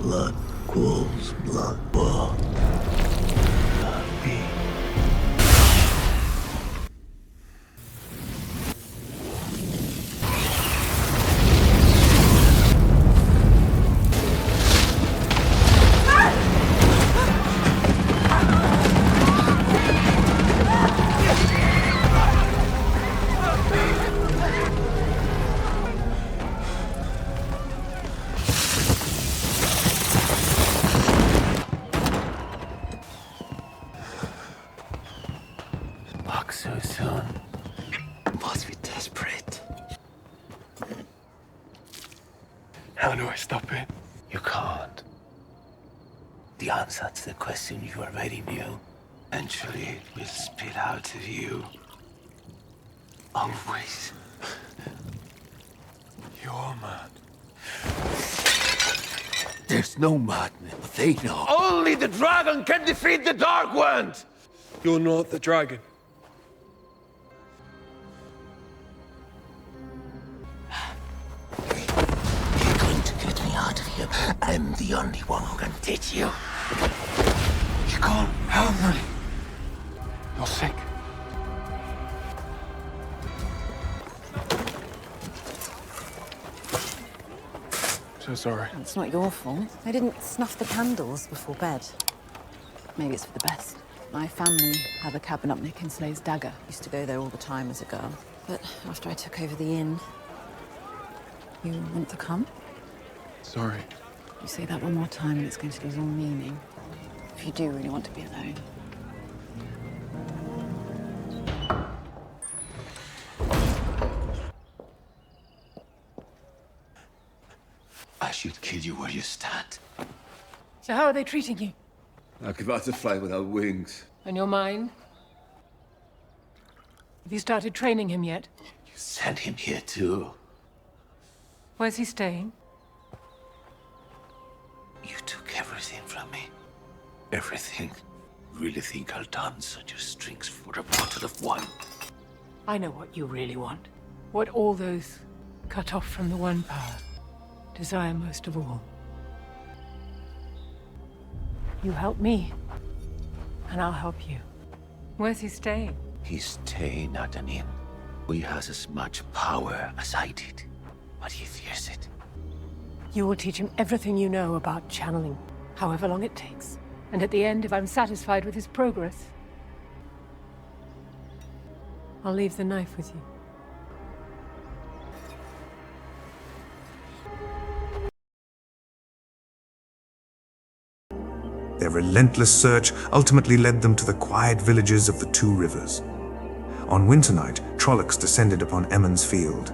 Blood cools, blood boil. So soon. Must be desperate. How do I stop it? You can't. The answer to the question you already knew. Eventually, it will spit out of you. Always. You're mad. There's no madness, but they know. Only the dragon can defeat the Dark Ones! You're not the dragon. I'm the only one who can teach you. You can't help me. You're sick. So sorry. It's not your fault. I didn't snuff the candles before bed. Maybe it's for the best. My family have a cabin up near Kinslay's Dagger. Used to go there all the time as a girl. But after I took over the inn... You want to come? Sorry. You say that one more time and it's going to lose all meaning. If you do really want to be alone. I should kill you where you stand. So how are they treating you? Like if I had to fly without wings. And your mind? Have you started training him yet? You sent him here too. Where's he staying? You took everything from me. Everything. Really think I'll dance on your strings for a bottle of wine? I know what you really want. What all those cut off from the One Power desire most of all. You help me, and I'll help you. Where's he staying? He's staying at an inn. He has as much power as I did, but he fears it. You will teach him everything you know about channeling, however long it takes. And at the end, if I'm satisfied with his progress, I'll leave the knife with you. Their relentless search ultimately led them to the quiet villages of the Two Rivers. On winter night, Trollocs descended upon Emond's Field.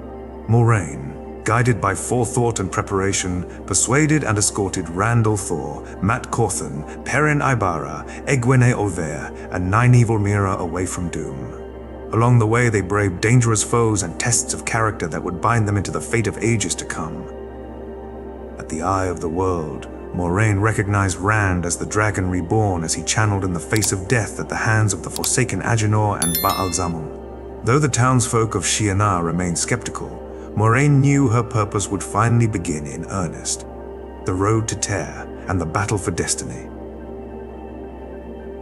Moiraine, guided by forethought and preparation, persuaded and escorted Randall Thor, Mat Cawthon, Perrin Ibarra, Egwene Ovair, and Nynaeve Mira away from doom. Along the way, they braved dangerous foes and tests of character that would bind them into the fate of ages to come. At the eye of the world, Moiraine recognized Rand as the Dragon Reborn as he channeled in the face of death at the hands of the Forsaken Agenor and Baal Zamon. Though the townsfolk of Shi'Enar remained skeptical, Moiraine knew her purpose would finally begin in earnest. The road to Tear and the battle for destiny.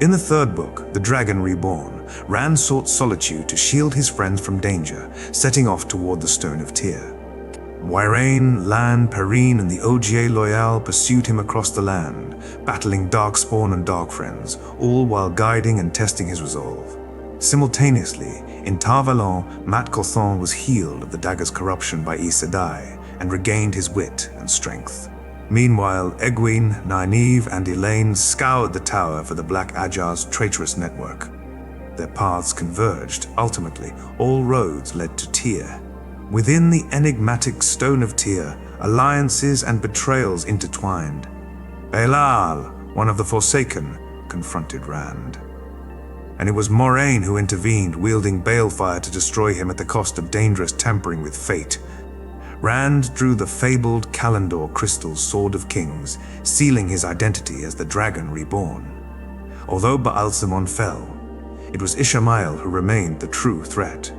In the third book, The Dragon Reborn, Rand sought solitude to shield his friends from danger, setting off toward the Stone of Tear. Moiraine, Lan, Perrine, and the Ogier Loyal pursued him across the land, battling Darkspawn and Darkfriends, all while guiding and testing his resolve. Simultaneously, in Tar Valon, Mat Cawthon was healed of the dagger's corruption by Aes Sedai and regained his wit and strength. Meanwhile, Egwene, Nynaeve, and Elaine scoured the tower for the Black Ajar's traitorous network. Their paths converged. Ultimately, all roads led to Tear. Within the enigmatic Stone of Tear, alliances and betrayals intertwined. Baelal, one of the Forsaken, confronted Rand. and it was Moiraine who intervened, wielding balefire to destroy him at the cost of dangerous tampering with fate. Rand drew the fabled Kalendor crystal Sword of Kings, sealing his identity as the Dragon Reborn. Although Baalsamon fell, it was Isamyr who remained the true threat.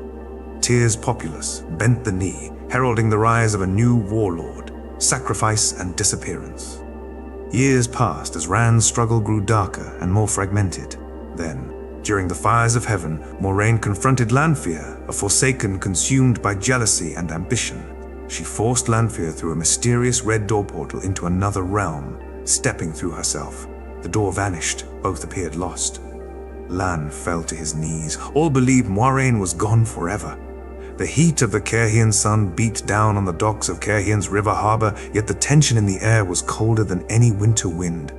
Tyr's populace bent the knee, heralding the rise of a new warlord, sacrifice and disappearance. Years passed as Rand's struggle grew darker and more fragmented. Then, during the fires of heaven, Moiraine confronted Lanfear, a Forsaken consumed by jealousy and ambition. She forced Lanfear through a mysterious red door portal into another realm, stepping through herself. The door vanished, both appeared lost. Lan fell to his knees. All believed Moiraine was gone forever. The heat of the Cairhien sun beat down on the docks of Cairhien's river harbor, yet the tension in the air was colder than any winter wind.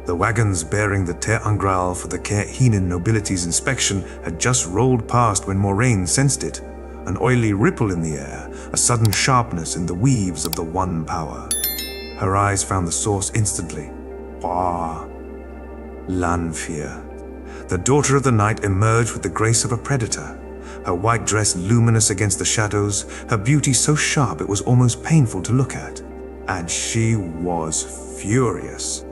The wagons bearing the Ter Angral for the Cairhienan nobility's inspection had just rolled past when Moiraine sensed it. An oily ripple in the air, a sudden sharpness in the weaves of the One Power. Her eyes found the source instantly. Lanfear. The Daughter of the Night emerged with the grace of a predator. Her white dress luminous against the shadows, her beauty so sharp it was almost painful to look at. And she was furious.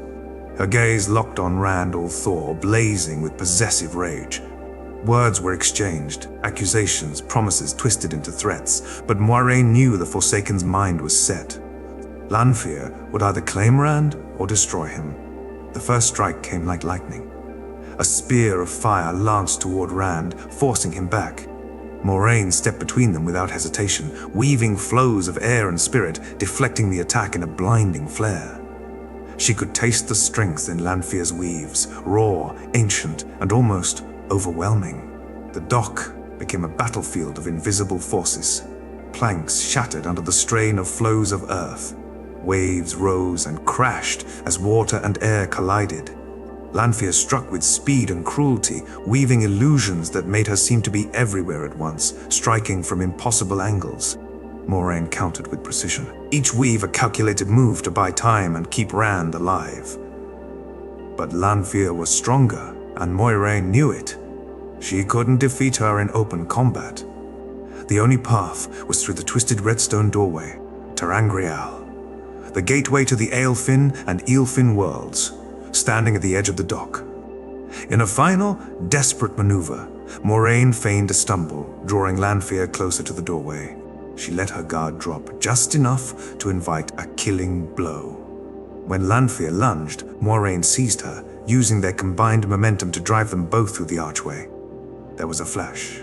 Her gaze locked on Rand al'Thor, blazing with possessive rage. Words were exchanged, accusations, promises twisted into threats, but Moiraine knew the Forsaken's mind was set. Lanfear would either claim Rand or destroy him. The first strike came like lightning. A spear of fire lanced toward Rand, forcing him back. Moiraine stepped between them without hesitation, weaving flows of air and spirit, deflecting the attack in a blinding flare. She could taste the strength in Lanfear's weaves, raw, ancient, and almost overwhelming. The dock became a battlefield of invisible forces. Planks shattered under the strain of flows of earth. Waves rose and crashed as water and air collided. Lanfear struck with speed and cruelty, weaving illusions that made her seem to be everywhere at once, striking from impossible angles. Moiraine countered with precision, each weave a calculated move to buy time and keep Rand alive. But Lanfear was stronger, and Moiraine knew it. She couldn't defeat her in open combat. The only path was through the twisted redstone doorway, ter'angreal, the gateway to the Aelfin and Eelfin worlds, standing at the edge of the dock. In a final, desperate maneuver, Moiraine feigned a stumble, drawing Lanfear closer to the doorway. She let her guard drop just enough to invite a killing blow. When Lanfear lunged, Moiraine seized her, using their combined momentum to drive them both through the archway. There was a flash,